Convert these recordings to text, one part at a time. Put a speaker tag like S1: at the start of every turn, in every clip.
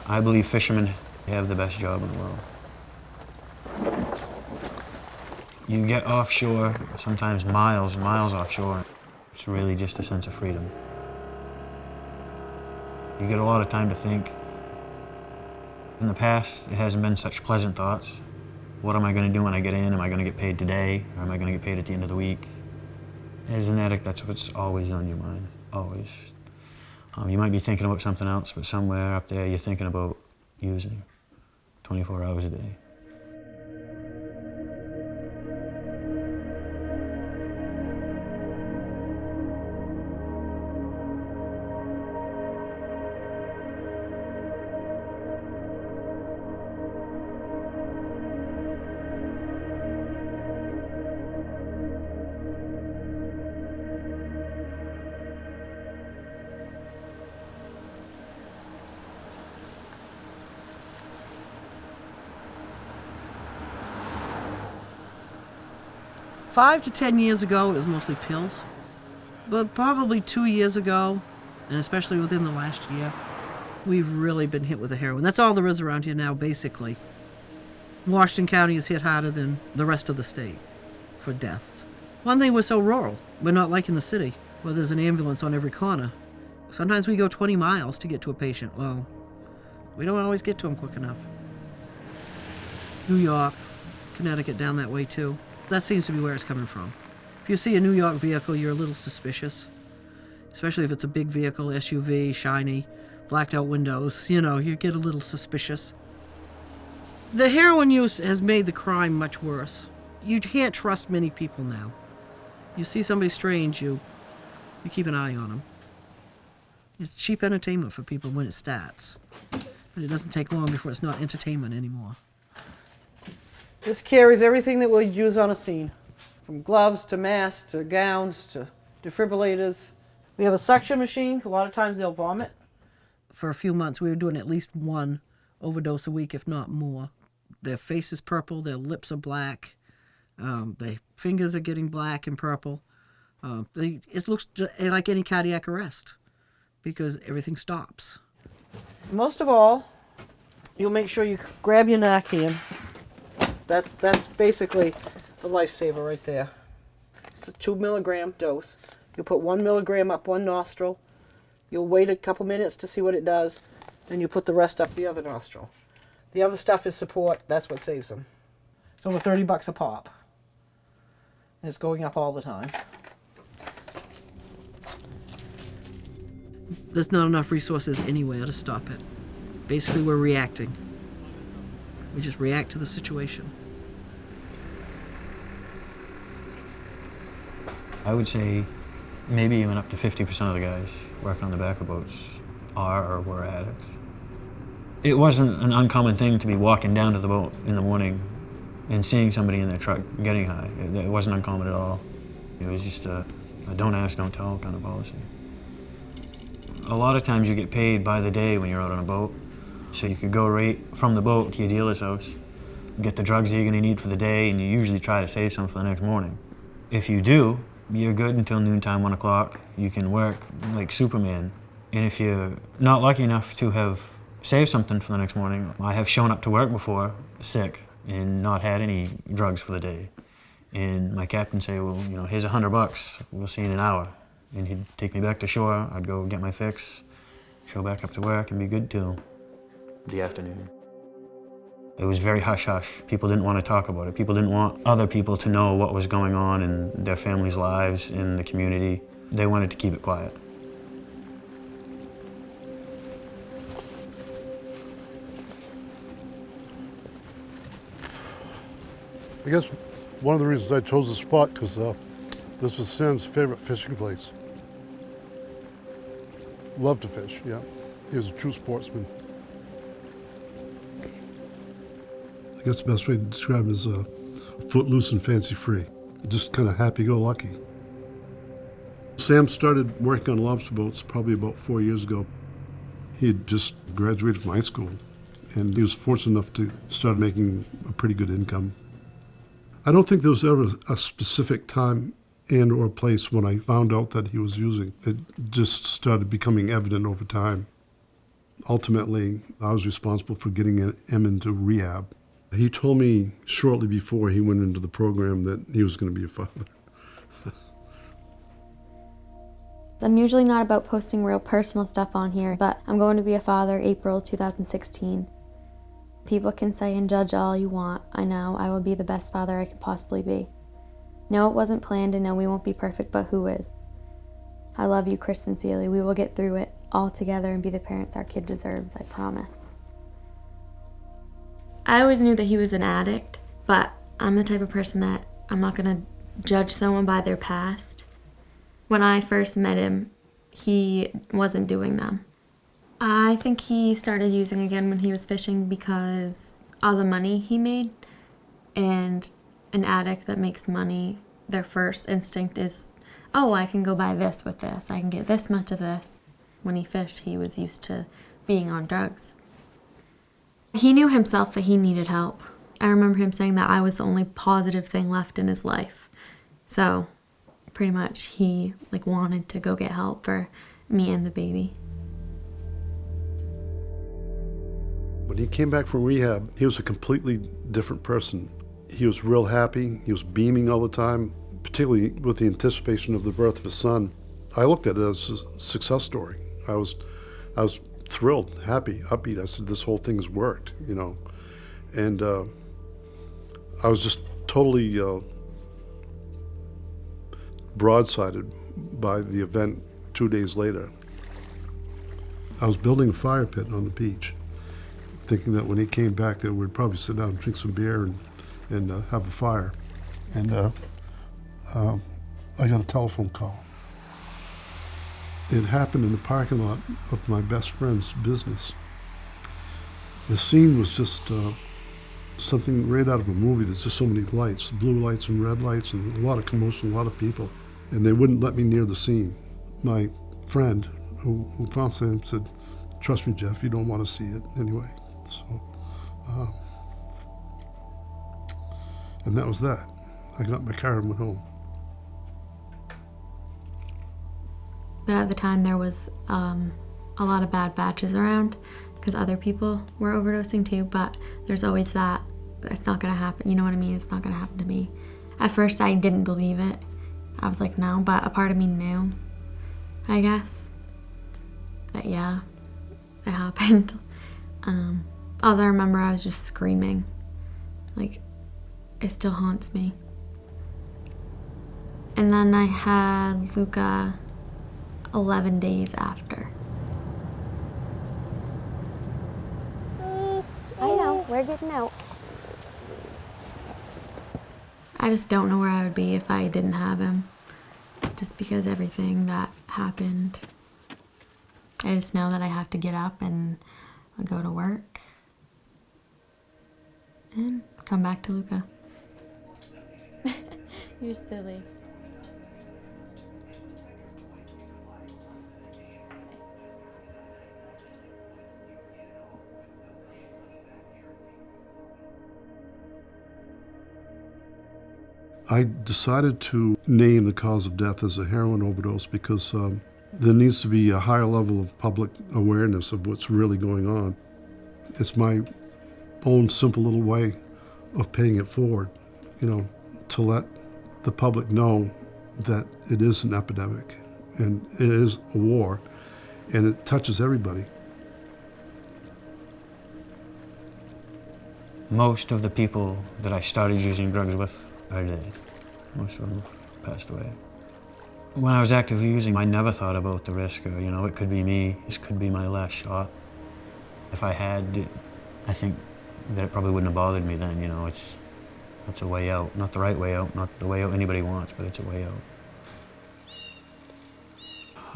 S1: I believe fishermen have the best job in the world. You get offshore, sometimes miles and miles offshore. It's really just a sense of freedom. You get a lot of time to think. In the past, it hasn't been such pleasant thoughts. What am I going to do when I get in? Am I going to get paid today? Or am I going to get paid at the end of the week? As an addict, that's what's always on your mind, always. You might be thinking about something else, but somewhere up there you're thinking about using 24 hours a day.
S2: Five to 10 years ago, it was mostly pills. But probably 2 years ago, and especially within the last year, we've really been hit with the heroin. That's all there is around here now, basically. Washington County is hit harder than the rest of the state for deaths. One thing, we're so rural. We're not like in the city, where there's an ambulance on every corner. Sometimes we go 20 miles to get to a patient. Well, we don't always get to them quick enough. New York, Connecticut, down that way too. That seems to be where it's coming from. If you see a New York vehicle, you're a little suspicious, especially if it's a big vehicle, SUV, shiny, blacked out windows. You know, you get a little suspicious. The heroin use has made the crime much worse. You can't trust many people now. You see somebody strange, you keep an eye on them. It's cheap entertainment for people when it starts, but it doesn't take long before it's not entertainment anymore. This carries everything that we'll use on a scene, from gloves to masks to gowns to defibrillators. We have a suction machine. A lot of times they'll vomit. For a few months, we were doing at least one overdose a week, if not more. Their face is purple, their lips are black, their fingers are getting black and purple. It looks like any cardiac arrest because everything stops. Most of all, you'll make sure you grab your Narcan. That's basically the lifesaver right there. It's a 2 milligram dose. You'll put 1 milligram up one nostril. You'll wait a couple minutes to see what it does. Then you put the rest up the other nostril. The other stuff is support. That's what saves them. It's over $30 a pop. And it's going up all the time. There's not enough resources anywhere to stop it. Basically, we're reacting. We just react to the situation.
S1: I would say maybe even up to 50% of the guys working on the back of boats are or were addicts. It wasn't an uncommon thing to be walking down to the boat in the morning and seeing somebody in their truck getting high. It wasn't uncommon at all. It was just a don't ask, don't tell kind of policy. A lot of times you get paid by the day when you're out on a boat. So you could go right from the boat to your dealer's house, get the drugs that you're gonna need for the day, and you usually try to save some for the next morning. If you do, you're good until noontime, 1 o'clock. You can work like Superman. And if you're not lucky enough to have saved something for the next morning, I have shown up to work before, sick, and not had any drugs for the day. And my captain say, well, you know, here's $100, we'll see you in an hour. And he'd take me back to shore, I'd go get my fix, show back up to work, and be good till the afternoon. It was very hush-hush. People didn't want to talk about it. People didn't want other people to know what was going on in their families' lives, in the community. They wanted to keep it quiet.
S3: I guess one of the reasons I chose the spot because this was Sam's favorite fishing place. Loved to fish, yeah. He was a true sportsman. I guess the best way to describe him is footloose and fancy-free. Just kind of happy-go-lucky. Sam started working on lobster boats probably about 4 years ago. He had just graduated from high school, and he was fortunate enough to start making a pretty good income. I don't think there was ever a specific time and or place when I found out that he was using. It just started becoming evident over time. ultimately, I was responsible for getting him into rehab. He told me shortly before he went into the program that he was going to be a father.
S4: I'm usually not about posting real personal stuff on here, but I'm going to be a father April 2016. People can say and judge all you want. I know I will be the best father I could possibly be. No, it wasn't planned, and no, we won't be perfect, but who is? I love you, Chris, sincerely. We will get through it all together and be the parents our kid deserves, I promise. I always knew that he was an addict, but I'm the type of person that I'm not going to judge someone by their past. When I first met him, he wasn't doing them. I think he started using again when he was fishing because all the money he made, and an addict that makes money, their first instinct is, oh, I can go buy this with this. I can get this much of this. When he fished, he was used to being on drugs. He knew himself that he needed help. I remember him saying that I was the only positive thing left in his life. So pretty much he wanted to go get help for me and the baby.
S3: When he came back from rehab, he was a completely different person. He was real happy. He was beaming all the time, particularly with the anticipation of the birth of his son. I looked at it as a success story. I was thrilled, happy, upbeat. I said, this whole thing has worked, you know. And I was just totally broadsided by the event 2 days later. I was building a fire pit on the beach, thinking that when he came back that we'd probably sit down and drink some beer and have a fire. And I got a telephone call. It happened in the parking lot of my best friend's business. The scene was just something right out of a movie. There's just so many lights, blue lights and red lights, and a lot of commotion, a lot of people. And they wouldn't let me near the scene. My friend who found Sam said, trust me, Jeff, you don't want to see it anyway. So, and that was that. I got in my car and went home.
S4: But at the time there was a lot of bad batches around because other people were overdosing too, but there's always that, it's not gonna happen, you know what I mean? It's not gonna happen to me. At first I didn't believe it. I was like, no, but a part of me knew, I guess, that yeah, it happened. All I remember, I was just screaming. Like, it still haunts me. And then I had Luca 11 days after.
S5: I know, we're getting out.
S4: I just don't know where I would be if I didn't have him. Just because everything that happened. I just know that I have to get up and go to work and come back to Luca.
S5: You're silly.
S3: I decided to name the cause of death as a heroin overdose because there needs to be a higher level of public awareness of what's really going on. It's my own simple little way of paying it forward, you know, to let the public know that it is an epidemic and it is a war and it touches everybody.
S1: Most of the people that I started using drugs with are dead. Most of them have passed away. When I was actively using, I never thought about the risk of, you know, it could be me, this could be my last shot. If I had, I think that it probably wouldn't have bothered me then, you know, it's a way out. Not the right way out, not the way out anybody wants, but it's a way out.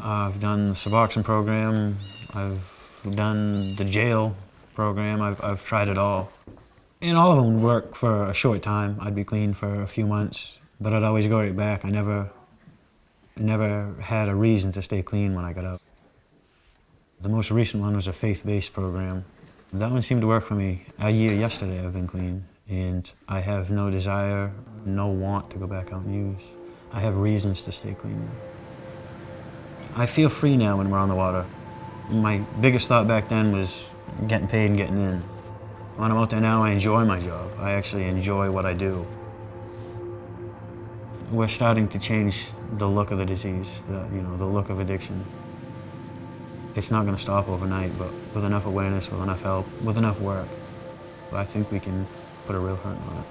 S1: I've done the Suboxone program, I've done the jail program, I've tried it all. And all of them would work for a short time. I'd be clean for a few months, but I'd always go right back. I never had a reason to stay clean when I got out. The most recent one was a faith-based program. That one seemed to work for me. A year yesterday I've been clean, and I have no desire, no want to go back out and use. I have reasons to stay clean now. I feel free now when we're on the water. My biggest thought back then was getting paid and getting in. When I'm out there now, I enjoy my job. I actually enjoy what I do. We're starting to change the look of the disease, the look of addiction. It's not going to stop overnight, but with enough awareness, with enough help, with enough work, I think we can put a real hurt on it.